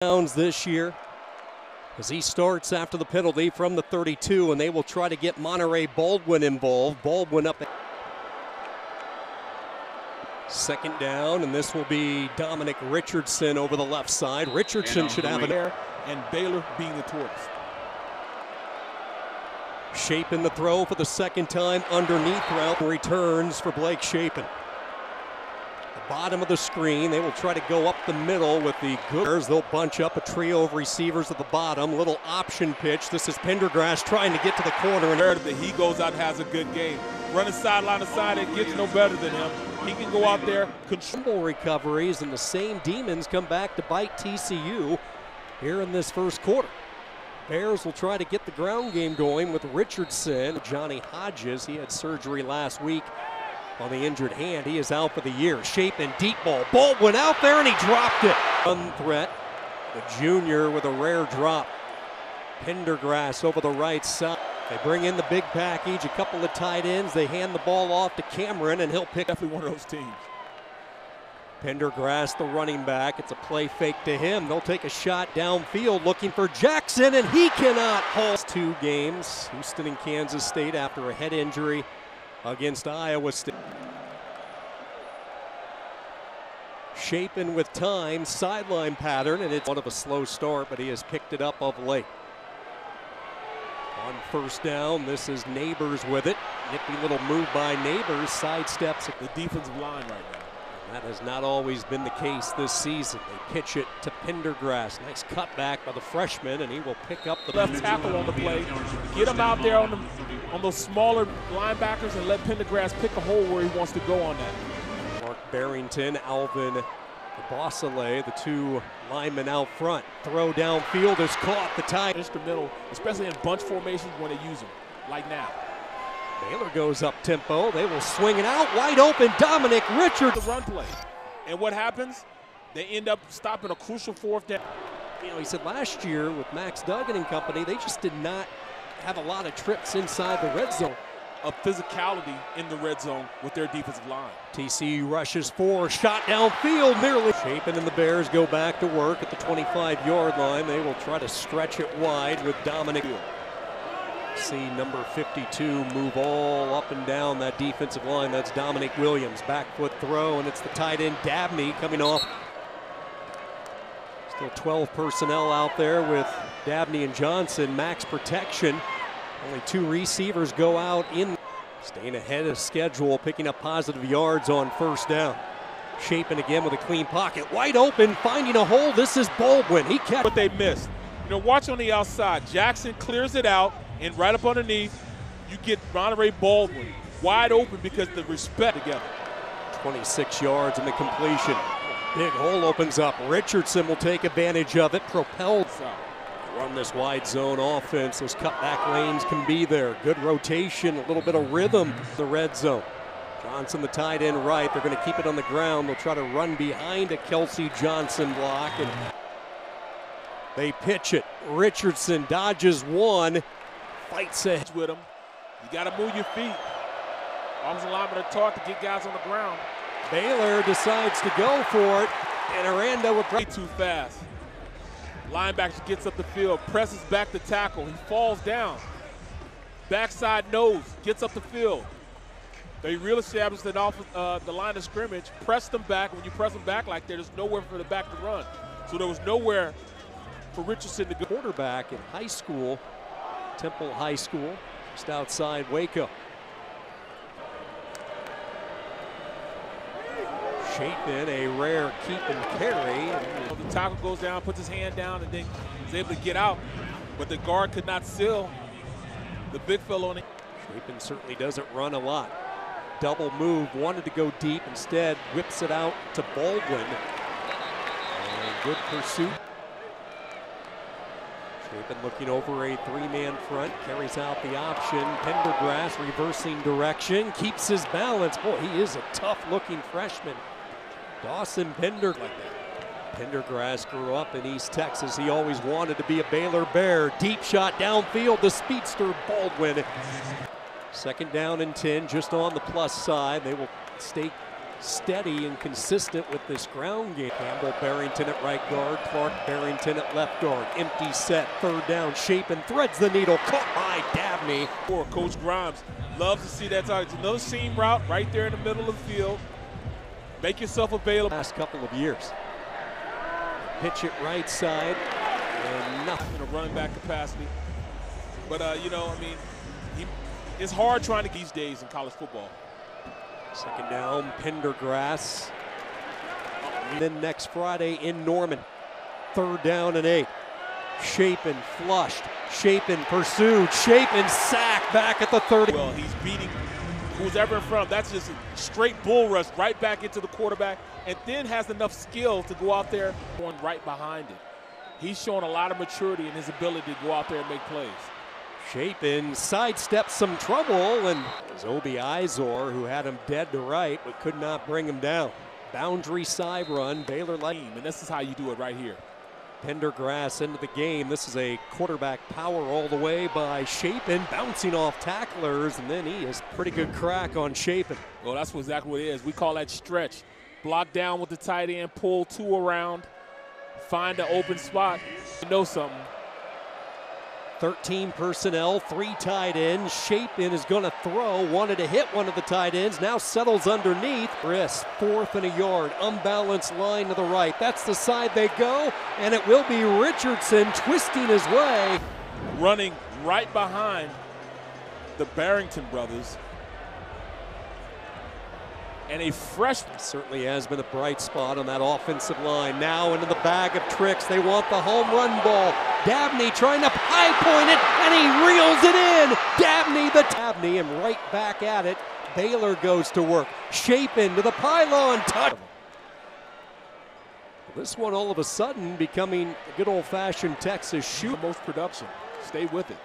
Downs this year as he starts after the penalty from the 32, and they will try to get Monterey Baldwin involved. Baldwin up. Second down, and this will be Dominic Richardson over the left side. Richardson should have it there, and Baylor being the tortoise. Shapen the throw for the second time underneath route. Returns for Blake Shapen. Bottom of the screen, they will try to go up the middle with the Gooders. They'll bunch up a trio of receivers at the bottom. Little option pitch. This is Pendergrass trying to get to the corner. And he goes out and has a good game. Running sideline to side, it gets no better than him. He can go out there. Control recoveries, and the same demons come back to bite TCU here in this first quarter. Bears will try to get the ground game going with Richardson. Johnny Hodges, he had surgery last week on the injured hand. He is out for the year. Shapen, deep ball. Baldwin out there, and he dropped it. Run threat. The junior with a rare drop. Pendergrass over the right side. They bring in the big package, a couple of tight ends. They hand the ball off to Cameron, and he'll pick. Definitely one of those teams. Pendergrass, the running back. It's a play fake to him. They'll take a shot downfield looking for Jackson, and he cannot hold. 2 games. Houston and Kansas State after a head injury against Iowa State. Shapen with time, sideline pattern, and it's one of a slow start, but he has picked it up of late. On first down, this is Neighbors with it. Nippy little move by Neighbors, sidesteps the defensive line right now. That has not always been the case this season. They pitch it to Pendergrass. Nice cutback by the freshman, and he will pick up the left tackle on the play. Get him out there on those smaller linebackers and let Pendergrass pick a hole where he wants to go on that. Mark Barrington, Alvin Ebosele, the 2 linemen out front. Throw downfield is caught. The tie. Instrumental, especially in bunch formations when they use them, like now. Baylor goes up tempo. They will swing it out. Wide open. Dominic Richardson. The run play. And what happens? They end up stopping a crucial 4th down. You know, he said last year with Max Duggan and company, they just did not have a lot of trips inside the red zone. Of physicality in the red zone with their defensive line. TCU rushes 4, shot downfield, nearly. Shapen and the Bears go back to work at the 25-yard line. They will try to stretch it wide with Dominic. See number 52 move all up and down that defensive line. That's Dominic Williams. Back foot throw, and it's the tight end Dabney coming off. Still 12 personnel out there with Dabney and Johnson. Max protection. Only 2 receivers go out in. Staying ahead of schedule, picking up positive yards on first down. Shapen again with a clean pocket. Wide open, finding a hole. This is Baldwin. He kept. But they missed. You know, watch on the outside. Jackson clears it out, and right up underneath, you get Monterey Baldwin wide open because the respect together. 26 yards in the completion. Big hole opens up. Richardson will take advantage of it. Propelled. Run this wide zone offense. Those cutback lanes can be there. Good rotation, a little bit of rhythm. The red zone. Johnson, the tight end right. They're going to keep it on the ground. They'll try to run behind a Kelsey Johnson block. And they pitch it. Richardson dodges 1. Fights ahead with him. You got to move your feet. Offensive linemen are taught to get guys on the ground. Baylor decides to go for it. And Aranda with way too fast. Linebacker gets up the field, presses back the tackle. He falls down. Backside nose, gets up the field. They reestablish the line of scrimmage, press them back. When you press them back like that, there's nowhere for the back to run. So there was nowhere for Richardson to go. Quarterback in high school, Temple High School, just outside Waco. Shapen, a rare keep and carry. The tackle goes down, puts his hand down, and then he's able to get out. But the guard could not seal the big fellow on it. Shapen certainly doesn't run a lot. Double move, wanted to go deep, instead whips it out to Baldwin. And good pursuit. Shapen looking over a 3-man front, carries out the option. Pendergrass reversing direction, keeps his balance. Boy, he is a tough-looking freshman. Dawson Pendergrass. Like that. Pendergrass grew up in East Texas. He always wanted to be a Baylor Bear. Deep shot downfield, the speedster Baldwin. Second down and 10, just on the plus side. They will stay steady and consistent with this ground game. Campbell Barrington at right guard, Clark Barrington at left guard. Empty set, third down. Shapen threads the needle, caught by Dabney. Coach Grimes loves to see that target. Another seam route right there in the middle of the field. Make yourself available. Last couple of years. Pitch it right side, and nothing. In a running back capacity. But, you know, I mean, it's hard trying to these days in college football. Second down, Pendergrass. And then next Friday in Norman. Third down and 8. Shapen flushed. Shapen pursued. Shapen sacked back at the 30. Well, he's beating who's ever in front of him. That's just a straight bull rush right back into the quarterback, and then has enough skill to go out there going right behind it. He's showing a lot of maturity in his ability to go out there and make plays. Shapen sidesteps some trouble, and it was Obi Izor who had him dead to right, but could not bring him down. Boundary side run, Baylor lane, and this is how you do it right here. Pendergrass into the game. This is a quarterback power all the way by Shapen, bouncing off tacklers, and then he has pretty good crack on Shapen. Well, that's exactly what it is. We call that stretch. Block down with the tight end, pull 2 around, find an open spot. You know something. 13 personnel, 3 tight ends. Shapen is going to throw, wanted to hit one of the tight ends, now settles underneath. Chris, 4th and a yard, unbalanced line to the right. That's the side they go, and it will be Richardson twisting his way. Running right behind the Barrington brothers. And a fresh certainly has been a bright spot on that offensive line. Now into the bag of tricks. They want the home run ball. Dabney trying to high point it, and he reels it in. Dabney and right back at it. Baylor goes to work. Shapen to the pylon. Touch. This one all of a sudden becoming a good old-fashioned Texas shoot. Most production. Stay with it.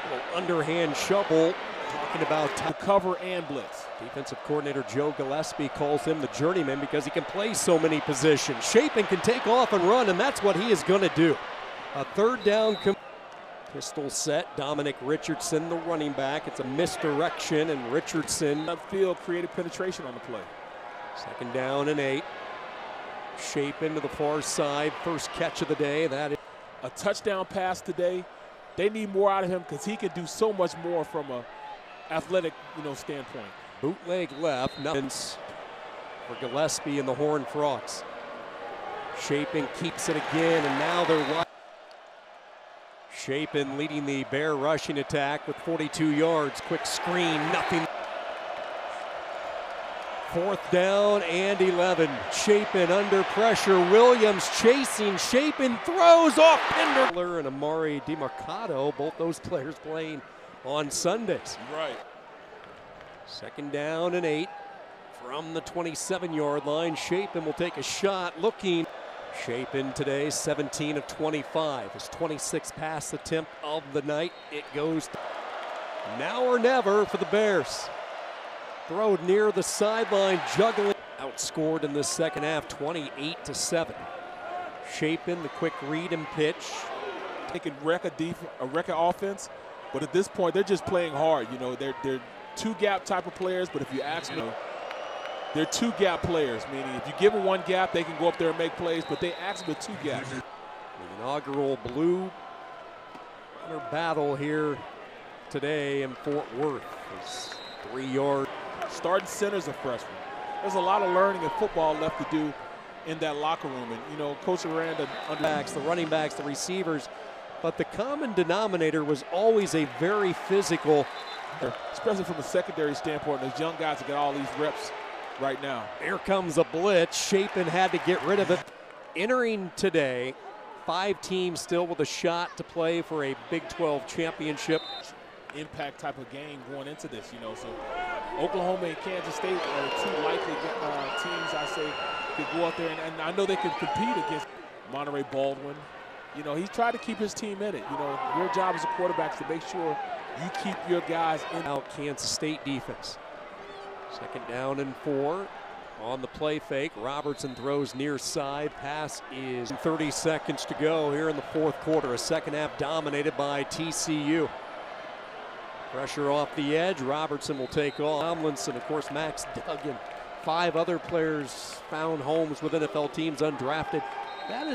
A little underhand shovel. Talking about cover and blitz. Defensive coordinator Joe Gillespie calls him the journeyman because he can play so many positions. Shapen can take off and run, and that's what he is going to do. A third down. Pistol set. Dominic Richardson, the running back. It's a misdirection, and Richardson upfield created penetration on the play. Second down and 8. Shapen to the far side. First catch of the day. That is a touchdown pass today. They need more out of him because he can do so much more from a athletic, standpoint. Bootleg left, nothing for Gillespie and the Horned Frogs. Shapen keeps it again, and now they're wide. Shapen leading the Bear rushing attack with 42 yards. Quick screen, nothing. 4th down and 11. Shapen under pressure. Williams chasing. Shapen throws off Pender. And Amari DiMercato, both those players playing on Sundays. Right. Second down and 8 from the 27-yard line. Shapen will take a shot looking. Shapen today 17 of 25. His 26th pass attempt of the night. It goes now or never for the Bears. Throw near the sideline, juggling. Outscored in the second half, 28-7. Shapen, the quick read and pitch. They can wreck a offense, but at this point, they're just playing hard. They're 2-gap type of players, but if you ask me, they're 2-gap players, meaning if you give them 1 gap, they can go up there and make plays, but they ask with 2 gaps. The inaugural Blue Runner battle here today in Fort Worth is 3-yard. Starting center's a freshman. There's a lot of learning in football left to do in that locker room. And, Coach Aranda, the running backs, the receivers, but the common denominator was always a very physical, especially from a secondary standpoint. Those young guys that get all these reps right now. Here comes a blitz. Shapen had to get rid of it. Entering today, 5 teams still with a shot to play for a Big 12 championship. Impact type of game going into this, so Oklahoma and Kansas State are 2 likely teams, I say, to go out there, and I know they can compete against Monterey Baldwin. He's tried to keep his team in it. Your job as a quarterback is to make sure you keep your guys in. Out Kansas State defense. Second down and 4. On the play fake, Robertson throws near side. Pass is 30 seconds to go here in the 4th quarter. A second half dominated by TCU. Pressure off the edge. Robertson will take off. Tomlinson, of course, Max Duggan. 5 other players found homes with NFL teams undrafted. That is